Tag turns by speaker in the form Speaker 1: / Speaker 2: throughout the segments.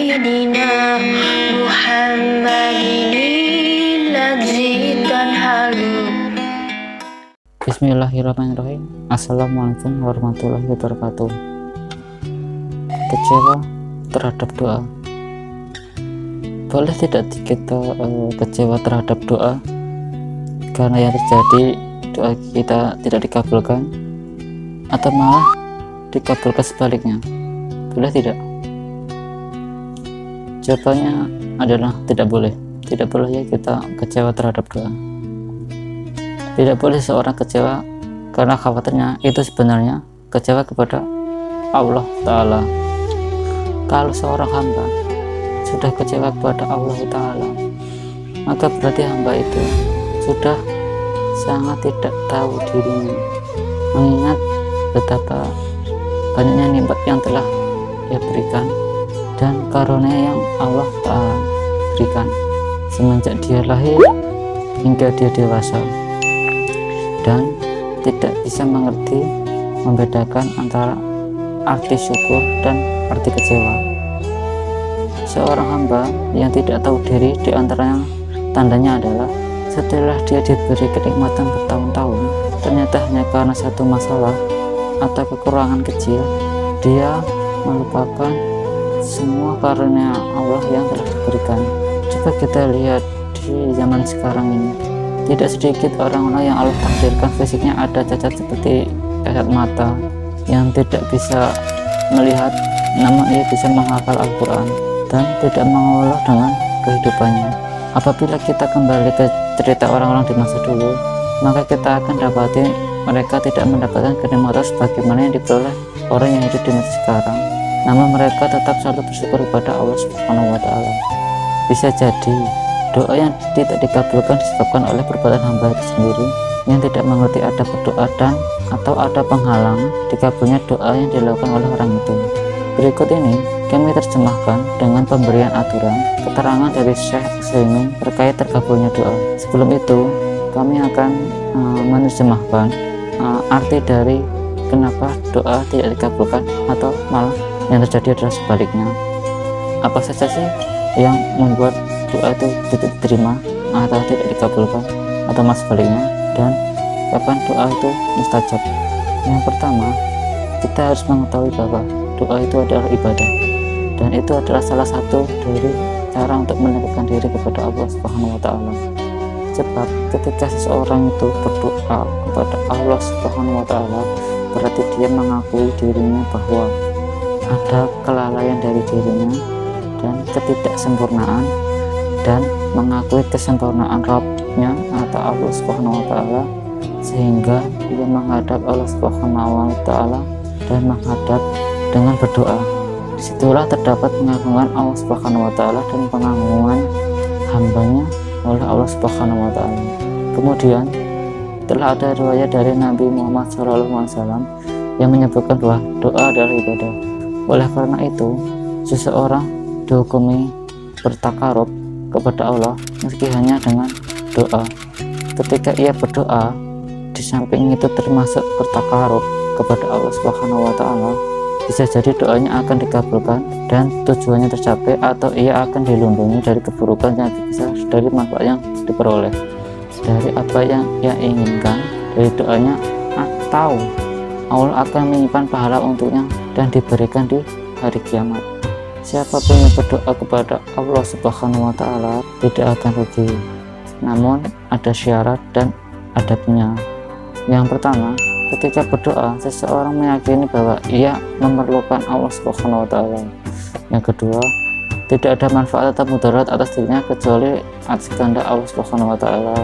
Speaker 1: Sayyidina Muhammadin lagzitan halu.
Speaker 2: Bismillahirrahmanirrahim. Assalamualaikum warahmatullahi wabarakatuh. Kecewa terhadap doa. Boleh tidak kita kecewa terhadap doa karena yang terjadi doa kita tidak dikabulkan, atau malah dikabulkan sebaliknya? Boleh tidak? Jawabannya adalah tidak boleh. Tidak boleh ya kita kecewa terhadap doa. Tidak boleh seorang kecewa karena khawatirnya itu sebenarnya kecewa kepada Allah Ta'ala. Kalau seorang hamba sudah kecewa kepada Allah Ta'ala, maka berarti hamba itu sudah sangat tidak tahu dirinya, mengingat betapa banyaknya nikmat yang telah Dia berikan dan karunia yang Allah Ta'ala berikan semenjak dia lahir hingga dia dewasa, dan tidak bisa mengerti membedakan antara arti syukur dan arti kecewa. Seorang hamba yang tidak tahu diri, di antaranya tandanya adalah setelah dia diberi kenikmatan bertahun-tahun, ternyata hanya karena satu masalah atau kekurangan kecil, dia melupakan semua karunia Allah yang telah diberikan. Coba kita lihat di zaman sekarang ini, tidak sedikit orang-orang yang Allah takdirkan fisiknya ada cacat seperti cacat mata, yang tidak bisa melihat namun ia bisa menghafal Al-Quran dan tidak mengelola dengan kehidupannya. Apabila kita kembali ke cerita orang-orang di masa dulu, maka kita akan dapati mereka tidak mendapatkan kenikmatan sebagaimana yang diperoleh orang yang hidup di masa sekarang, namun mereka tetap selalu bersyukur kepada Allah Subhanahu wa Ta'ala. Bisa jadi doa yang tidak dikabulkan disebabkan oleh perbuatan hamba itu sendiri yang tidak mengerti ada berdoa dan atau ada penghalang dikabulnya doa yang dilakukan oleh orang itu. Berikut ini kami terjemahkan dengan pemberian aturan keterangan dari Syekh Utsaimin terkait terkabulnya doa. Sebelum itu kami akan menerjemahkan arti dari kenapa doa tidak dikabulkan atau malah yang terjadi adalah sebaliknya. Apa saja sih yang membuat doa itu tidak diterima atau tidak dikabulkan, atau malah sebaliknya, dan kapan doa itu mustajab? Yang pertama, kita harus mengetahui bahwa doa itu adalah ibadah, dan itu adalah salah satu dari cara untuk mendekatkan diri kepada Allah Subhanahu wa Ta'ala. Sebab ketika seseorang itu berdoa kepada Allah Subhanahu wa Ta'ala, berarti dia mengakui dirinya bahwa ada kelalaian dari dirinya dan ketidaksempurnaan, dan mengakui kesempurnaan Rabb-nya atau Allah Subhanahu wa Ta'ala, sehingga ia menghadap Allah Subhanahu wa Ta'ala dan menghadap dengan berdoa. Disitulah terdapat pengagungan Allah Subhanahu wa Ta'ala dan pengagungan hambanya oleh Allah Subhanahu wa Ta'ala. Kemudian telah ada riwayat dari Nabi Muhammad SAW yang menyebutkan bahwa doa adalah ibadah. Oleh karena itu, seseorang dihukumi bertakarub kepada Allah meski hanya dengan doa. Ketika ia berdoa, di samping itu termasuk bertakarub kepada Allah Subhanahu wa Ta'ala, bisa jadi doanya akan dikabulkan dan tujuannya tercapai, atau ia akan dilindungi dari keburukan yang lebih besar dari manfaat yang diperoleh dari apa yang ia inginkan dari doanya, atau Allah akan menyimpan pahala untuknya dan diberikan di hari kiamat. Siapapun yang berdoa kepada Allah Subhanahu wa Ta'ala tidak akan rugi, namun ada syarat dan adabnya. Yang pertama, ketika berdoa, seseorang meyakini bahwa ia memerlukan Allah Subhanahu wa Ta'ala. Yang kedua, tidak ada manfaat atau mudarat atas dirinya kecuali atas kehendak Allah Subhanahu wa Ta'ala.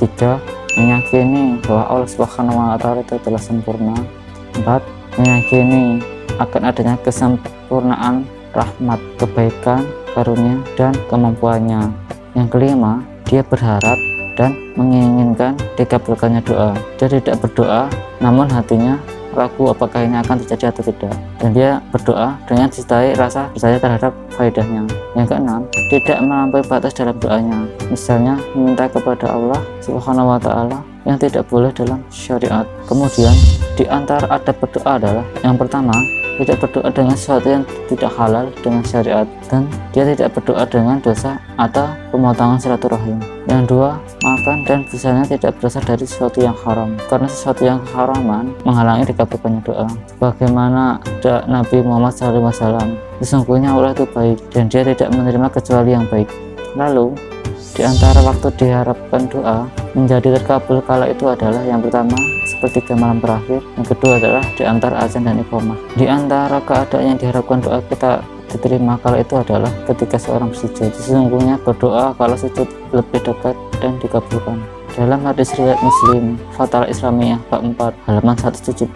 Speaker 2: Tiga, meyakini bahwa Allah Subhanahu wa Ta'ala itu telah sempurna. Empat, meyakini akan adanya kesempurnaan rahmat, kebaikan, karunia, dan kemampuannya. Yang kelima, dia berharap dan menginginkan dikabulkannya doa. Dia tidak berdoa namun hatinya ragu apakah ini akan terjadi atau tidak, dan dia berdoa dengan disertai rasa percaya terhadap faedahnya. Yang keenam, tidak melampaui batas dalam doanya, misalnya meminta kepada Allah Subhanahu wa Ta'ala yang tidak boleh dalam syariat. Kemudian di antara adab berdoa adalah yang pertama, tidak berdoa dengan sesuatu yang tidak halal dengan syariat, dan dia tidak berdoa dengan dosa atau pemotongan silaturahim. Yang dua, makan dan busanya tidak berasal dari sesuatu yang haram, karena sesuatu yang haraman menghalangi dikabulkannya doa. Sebagaimana doa Nabi Muhammad SAW, sesungguhnya Allah itu baik dan dia tidak menerima kecuali yang baik. Lalu di antara waktu diharapkan doa menjadi terkabul kala itu adalah yang pertama sepertiga malam terakhir, yang kedua adalah di antara azan dan iqamah. Di antara keadaan yang diharapkan doa kita diterima kala itu adalah ketika seorang bersujud. Sesungguhnya berdoa kalau sujud lebih dekat dan dikabulkan. Dalam hadis riwayat Muslim Fathal Islamiyah bab 4 halaman 171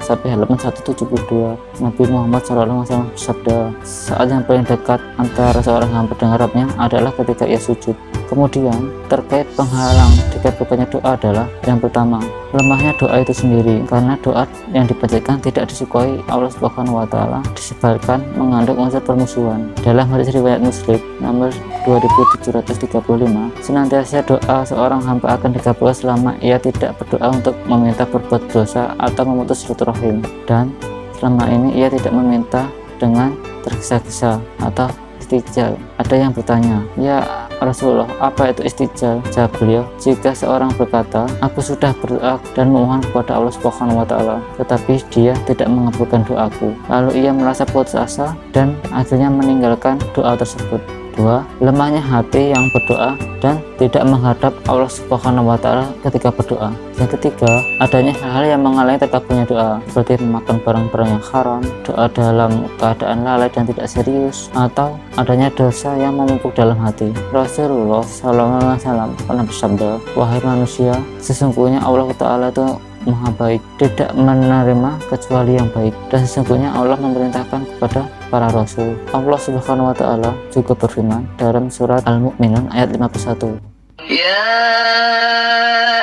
Speaker 2: sampai halaman 172, Nabi Muhammad SAW bersabda, saat yang paling dekat antara seorang hamba dengan Rabbnya adalah ketika ia sujud. Kemudian terkait penghalang dikabulkannya doa adalah yang pertama, lemahnya doa itu sendiri, karena doa yang dipanjatkan tidak disukai Allah Subhanahu wa taala disebabkan mengandung unsur permusuhan. Dalam hadis riwayat Muslim nomor 2735, senantiasa doa seorang hamba akan dikabulkan selama ia tidak berdoa untuk meminta berbuat dosa atau memutus silaturahim, dan selama ini ia tidak meminta dengan tergesa-gesa atau istijal. Ada yang bertanya, ya Rasulullah, apa itu istijal? Jawab beliau, jika seorang berkata, aku sudah berdoa dan memohon kepada Allah Subhanahu wa taala, tetapi dia tidak mengabulkan doaku, lalu ia merasa putus asa dan akhirnya meninggalkan doa tersebut. Dua, lemahnya hati yang berdoa dan tidak menghadap Allah Subhanahu wa taala ketika berdoa. Yang ketiga, adanya hal-hal yang menghalangi terkabulnya doa, seperti memakan barang-barang yang haram, doa dalam keadaan lalai dan tidak serius, atau adanya dosa yang menumpuk dalam hati. Rasulullah SAW pernah bersabda, wahai manusia, sesungguhnya Allah Ta'ala itu Maha baik, tidak menerima kecuali yang baik, dan sesungguhnya Allah memerintahkan kepada para rasul. Allah Subhanahu wa taala juga berfirman dalam surat Al-Mu'minun ayat 51.
Speaker 1: Ya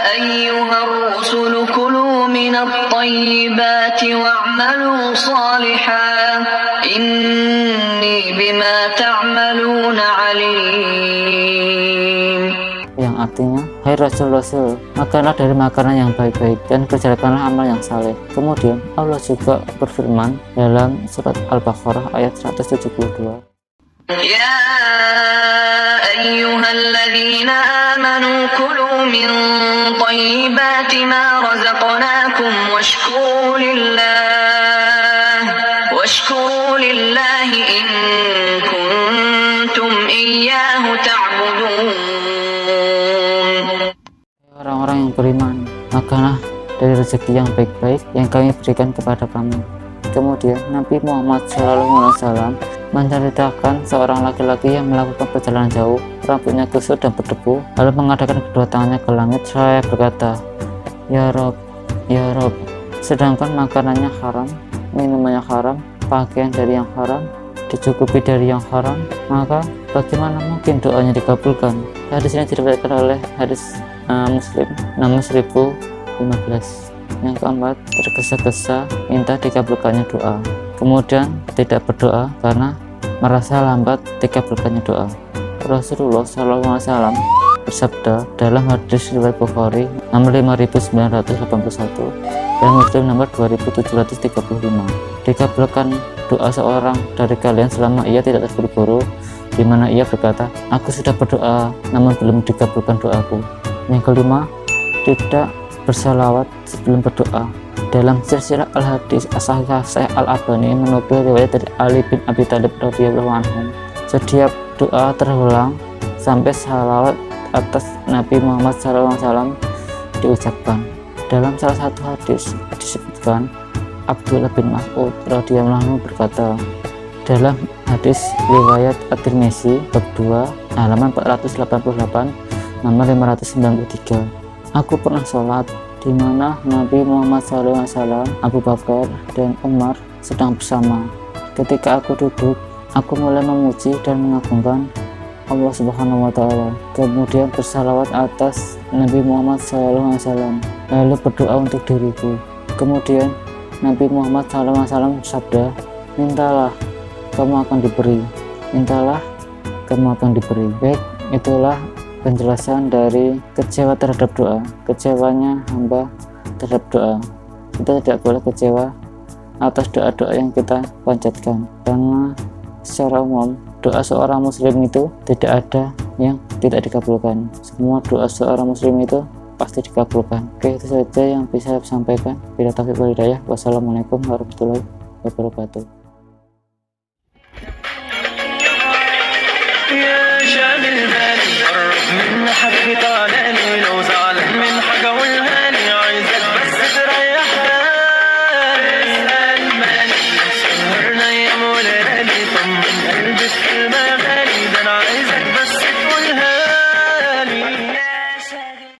Speaker 1: ayyuhar rusul kulu minat tayyibati wa'malu salihan inni bima ta'maluna alim.
Speaker 2: Yang artinya, hai Rasul-Rasul, makanlah dari makanan yang baik-baik dan kerjakanlah amal yang saleh. Kemudian Allah juga berfirman dalam surat Al-Baqarah ayat 172.
Speaker 1: Ya ayyuhalladzina amanu kulu min thayyibati ma razaqnakum washkuru lillahi in kuntum iyyahu ta'budun.
Speaker 2: Orang-orang yang beriman, makanlah dari rezeki yang baik-baik yang kami berikan kepada kamu. Kemudian Nabi Muhammad SAW menceritakan seorang laki-laki yang melakukan perjalanan jauh, rambutnya kusut dan berdebu, lalu mengadakan kedua tangannya ke langit seraya berkata, Ya Rob, Ya Rob, sedangkan makanannya haram, minumannya haram, pakaian dari yang haram, dicukupi dari yang haram, maka bagaimana mungkin doanya dikabulkan? Hadis ini diriwayatkan oleh hadis Muslim nomor 1015. Yang keempat, tergesa-gesa minta dikabulkannya doa, kemudian tidak berdoa karena merasa lambat dikabulkannya doa. Rasulullah SAW bersabda dalam hadis riwayat Bukhari nomor 5981 dan Muslim nomor 2735, dikabulkan doa seorang dari kalian selama ia tidak terburu-buru, di mana ia berkata, aku sudah berdoa namun belum dikabulkan doaku. Yang kelima, tidak bersalawat sebelum berdoa. Dalam silsilah al-hadis as-sahih al-Albani menukil riwayat dari Ali bin Abi Thalib radhiyallahu anhu, setiap doa terulang sampai salawat atas Nabi Muhammad SAW diucapkan. Dalam salah satu hadis disebutkan Abdullah bin Mas'ud radhiyallahu anhu berkata, dalam hadis riwayat At-Tirmizi bab 2 halaman 488 nomor 593, aku pernah sholat di mana Nabi Muhammad SAW, Abu Bakar dan Umar sedang bersama. Ketika aku duduk, aku mulai memuji dan mengagungkan Allah Subhanahu wa taala, kemudian bersalawat atas Nabi Muhammad SAW, lalu berdoa untuk diriku. Kemudian Nabi Muhammad SAW bersabda, mintalah kamu akan diberi, mintalah kamu akan diberi. Baik, itulah penjelasan dari kecewa terhadap doa, kecewanya hamba terhadap doa. Kita tidak boleh kecewa atas doa-doa yang kita panjatkan, karena secara umum doa seorang muslim itu tidak ada yang tidak dikabulkan. Semua doa seorang muslim itu pasti dikabulkan. Oke, itu saja yang bisa saya sampaikan. Bila taufiq wal hidayah. Wassalamualaikum warahmatullahi wabarakatuh.
Speaker 3: يا شاب البال قرب من حبي طالع لي لو